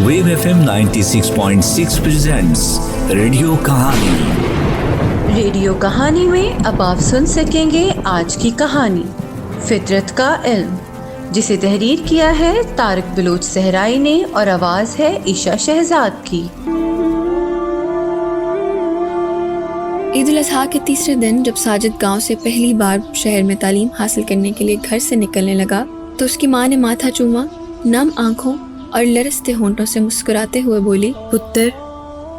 Wave FM 96.6 presents radio कहानी। Radio कहानी में अब आप सुन सकेंगे आज की कहानी फितरत का इल्म, जिसे तहरीर किया है तारिक बलोच सहराई ने और आवाज़ है ईशा शहजाद की। ईद उल अज़हा के तीसरे दिन जब साजिद गांव से पहली बार शहर में तालीम हासिल करने के लिए घर से निकलने लगा तो उसकी माँ ने माथा चूमा, नम आंखों और लरसते होंठों से मुस्कुराते हुए बोली, पुत्र,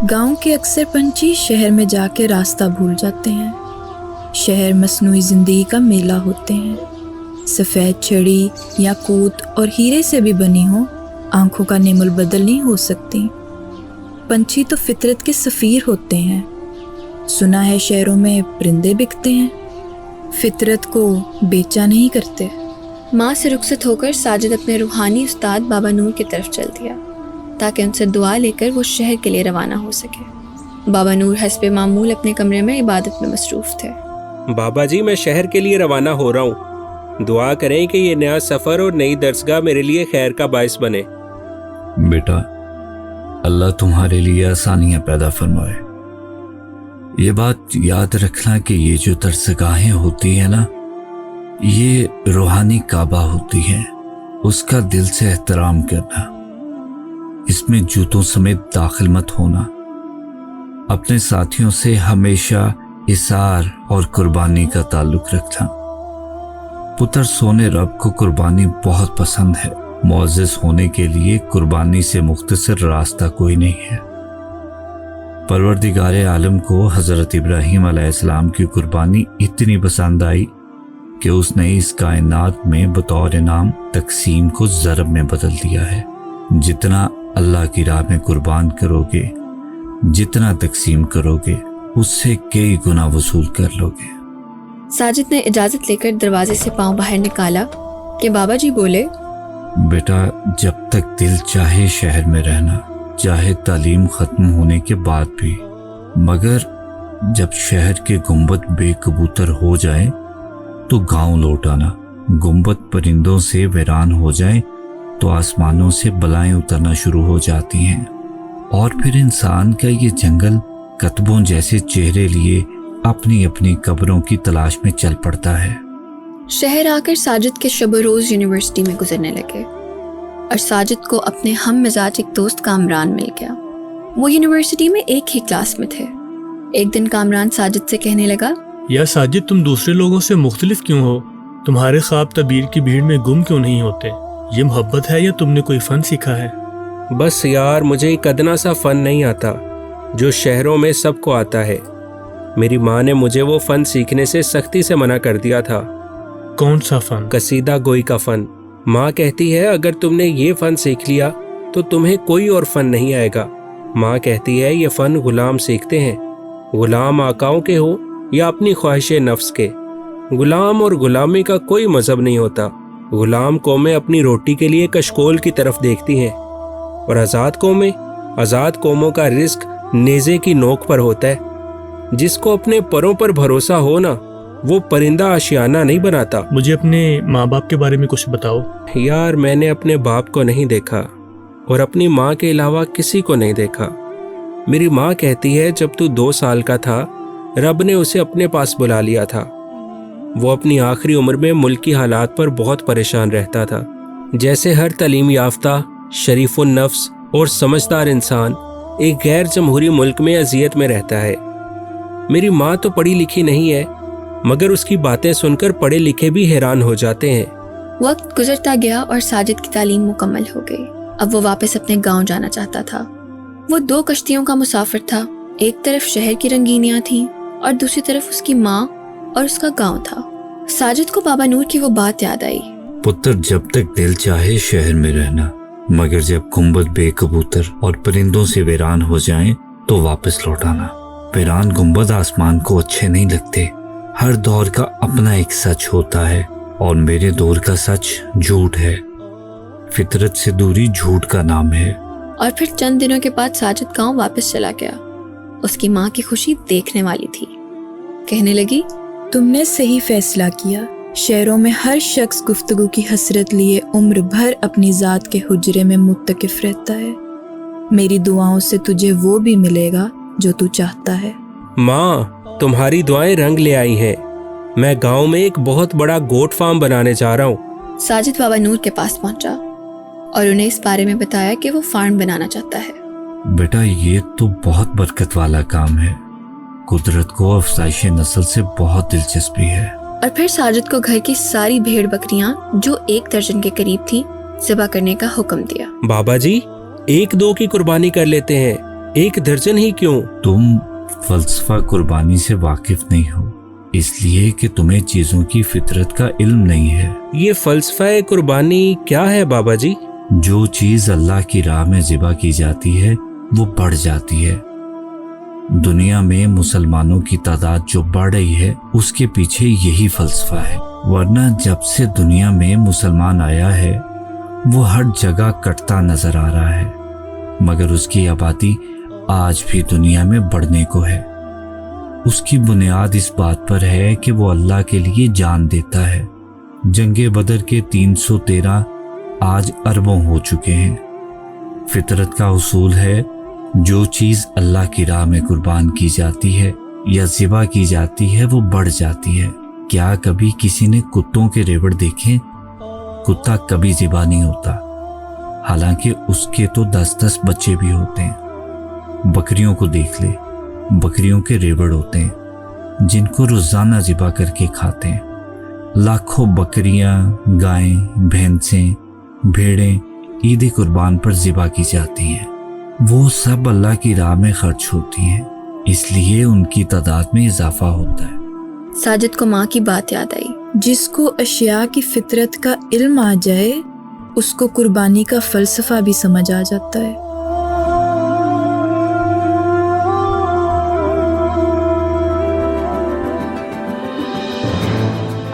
गांव के अक्सर पंछी शहर में जाके रास्ता भूल जाते हैं। शहर मसनूई जिंदगी का मेला होते हैं। सफ़ेद छड़ी, याकूत और हीरे से भी बनी हो, आंखों का नेमुल बदल नहीं हो सकती। पंछी तो फितरत के सफ़ीर होते हैं। सुना है शहरों में परिंदे बिकते हैं, फितरत को बेचा नहीं करते। माँ से रुखसत होकर साजिद अपने रूहानी उस्ताद बाबा नूर की तरफ चल दिया ताकि उनसे दुआ लेकर वो शहर के लिए रवाना हो सके। बाबा नूर हस्बे मामूल अपने कमरे में इबादत में मसरूफ़ थे। बाबा जी, मैं शहर के लिए रवाना हो रहा हूँ। दुआ करें कि ये नया सफ़र और नई दरसगाह मेरे लिए खैर का बाइस बने। बेटा, अल्लाह तुम्हारे लिए आसानियाँ पैदा फरमाए। ये बात याद रखना कि ये जो दरसगाहें होती हैं ना, ये रूहानी काबा होती हैं। उसका दिल से एहतराम करना, इसमें जूतों समेत दाखिल मत होना। अपने साथियों से हमेशा इसार और कुर्बानी का ताल्लुक रखना। पुत्र, सोने रब को कुर्बानी बहुत पसंद है। मुअज़्ज़ज़ होने के लिए कुर्बानी से मुख्तसर रास्ता कोई नहीं है। परवरदिगार आलम को हज़रत इब्राहीम अलैहिस्सलाम की कुर्बानी इतनी पसंद आई कि उसने इस कायनात में बतौर इनाम तकसीम को ज़रब में बदल दिया है। जितना अल्लाह की राह में कुर्बान करोगे, जितना तकसीम करोगे, उससे कई गुना वसूल कर लोगे। साजिद ने इजाज़त लेकर दरवाजे से पाँव बाहर निकाला कि बाबा जी बोले, बेटा, जब तक दिल चाहे शहर में रहना, चाहे तालीम ख़त्म होने के बाद भी, मगर जब शहर के गुंबद बेकबूतर हो जाए तो गांव लौट आना। गुंबद परिंदों से वीरान हो जाए तो आसमानों से बलाएं उतरना शुरू हो जाती हैं और फिर इंसान का ये जंगल कतबों जैसे चेहरे लिए अपनी अपनी कब्रों की तलाश में चल पड़ता है। शहर आकर साजिद के शब रोज़ यूनिवर्सिटी में गुजरने लगे और साजिद को अपने हम मिजाज एक दोस्त कामरान मिल गया। वो यूनिवर्सिटी में एक ही क्लास में थे। एक दिन कामरान साजिद से कहने लगा, या साजिद, तुम दूसरे लोगों से मुख्तलिफ क्यों हो? तुम्हारे ख्वाब तबीर की भीड़ में गुम क्यों नहीं होते? ये मोहब्बत है या तुमने कोई फ़न सीखा है? बस यार, मुझे एक अदना सा फ़न नहीं आता जो शहरों में सबको आता है। मेरी माँ ने मुझे वो फ़न सीखने से सख्ती से मना कर दिया था। कौन सा फ़न? कसीदा गोई का फ़न। माँ कहती है अगर तुमने ये फ़न सीख लिया तो तुम्हें कोई और फ़न नहीं आएगा। माँ कहती है ये फ़न गुलाम सीखते हैं, गुलाम आकाओं के हो या अपनी ख्वाहिश नफ्स के। गुलाम और गुलामी का कोई मजहब नहीं होता। गुलाम कौमें अपनी रोटी के लिए कशकोल की तरफ देखती हैं और आज़ाद कौमों का रिस्क नेज़े की नोक पर होता है। जिसको अपने परों पर भरोसा हो ना, वो परिंदा आशियाना नहीं बनाता। मुझे अपने माँ बाप के बारे में कुछ बताओ। यार, मैंने अपने बाप को नहीं देखा और अपनी माँ के अलावा किसी को नहीं देखा। मेरी माँ कहती है जब तू 2 साल का था रब ने उसे अपने पास बुला लिया था। वो अपनी आखिरी उम्र में मुल्क की हालात पर बहुत परेशान रहता था। जैसे हर तालीम याफ्ता, शरीफुन नफ्स और समझदार इंसान एक गैर जमहूरी मुल्क में अजियत में रहता है। मेरी माँ तो पढ़ी लिखी नहीं है, मगर उसकी बातें सुनकर पढ़े लिखे भी हैरान हो जाते हैं। वक्त गुजरता गया और साजिद की तालीम मुकम्मल हो गई। अब वो वापस अपने गांव जाना चाहता था। वो 2 कश्तियों का मुसाफिर था। एक तरफ शहर की रंगीनियां थीं और दूसरी तरफ उसकी माँ और उसका गांव था। साजिद को बाबा नूर की वो बात याद आई। पुत्र, जब तक दिल चाहे शहर में रहना, मगर जब गुंबद बेकबूतर और परिंदों से वीरान हो जाएं तो वापस लौट आना। वीरान गुंबद आसमान को अच्छे नहीं लगते। हर दौर का अपना एक सच होता है और मेरे दौर का सच झूठ है। फितरत से दूरी झूठ का नाम है। और फिर चंद दिनों के बाद साजिद गांव वापस चला गया। उसकी माँ की खुशी देखने वाली थी। कहने लगी, तुमने सही फैसला किया। शहरों में हर शख्स गुफ्तगू की हसरत लिए उम्र भर अपनी ज़ात के हुजरे में मुत्तकिफ रहता है। मेरी दुआओं से तुझे वो भी मिलेगा जो तू चाहता है। माँ, तुम्हारी दुआएं रंग ले आई हैं। मैं गांव में एक बहुत बड़ा गोट फार्म बनाने जा रहा हूँ। साजिद बाबा नूर के पास पहुंचा और उन्हें इस बारे में बताया कि वो फार्म बनाना चाहता है। बेटा, ये तो बहुत बरकत वाला काम है। कुदरत को अफजाइश नस्ल से बहुत दिलचस्पी है। और फिर साजिद को घर की सारी भेड़ बकरियां जो 1 दर्जन के करीब थी ज़िबा करने का हुक्म दिया। बाबा जी, 1-2 की कुर्बानी कर लेते हैं, 1 दर्जन ही क्यों? तुम फलसफा कुर्बानी से वाकिफ नहीं हो, इसलिए कि तुम्हें चीजों की फितरत का इल्म नहीं है। ये फलसफा कुर्बानी क्या है बाबा जी? जो चीज अल्लाह की राह में ज़िबा की जाती है वो बढ़ जाती है। दुनिया में मुसलमानों की तादाद जो बढ़ रही है उसके पीछे यही फलसफा है। वरना जब से दुनिया में मुसलमान आया है वो हर जगह कटता नजर आ रहा है, मगर उसकी आबादी आज भी दुनिया में बढ़ने को है। उसकी बुनियाद इस बात पर है कि वो अल्लाह के लिए जान देता है। जंगे बदर के 313 आज अरबों हो चुके हैं। फितरत का उसूल है, जो चीज अल्लाह की राह में कुर्बान की जाती है या ज़िबा की जाती है वो बढ़ जाती है। क्या कभी किसी ने कुत्तों के रेवड़ देखे? कुत्ता कभी ज़िबा नहीं होता, हालांकि उसके तो 10-10 बच्चे भी होते हैं। बकरियों को देख ले, बकरियों के रेवड़ होते हैं जिनको रोजाना ज़िबा करके खाते हैं। लाखों बकरियां, गायें, भैंसें, भेड़ें ईद कुर्बान पर ज़िबा की जाती हैं। वो सब अल्लाह की राह में खर्च होती हैं, इसलिए उनकी तादाद में इजाफा होता है। साजिद को माँ की बात याद आई। जिसको अशिया की फितरत का इल्म आ जाए उसको कुर्बानी का फलसफा भी समझ आ जाता है।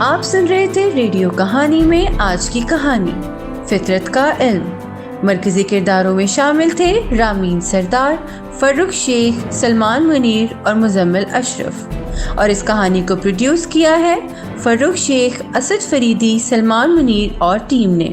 आप सुन रहे थे रेडियो कहानी में आज की कहानी फितरत का इल्म। मरकजी किरदारों में शामिल थे रामीन सरदार, फर्रुख शेख, सलमान मुनीर और मुजम्मिल अशरफ। और इस कहानी को प्रोड्यूस किया है फर्रुख शेख, असद फरीदी, सलमान मुनीर और टीम ने।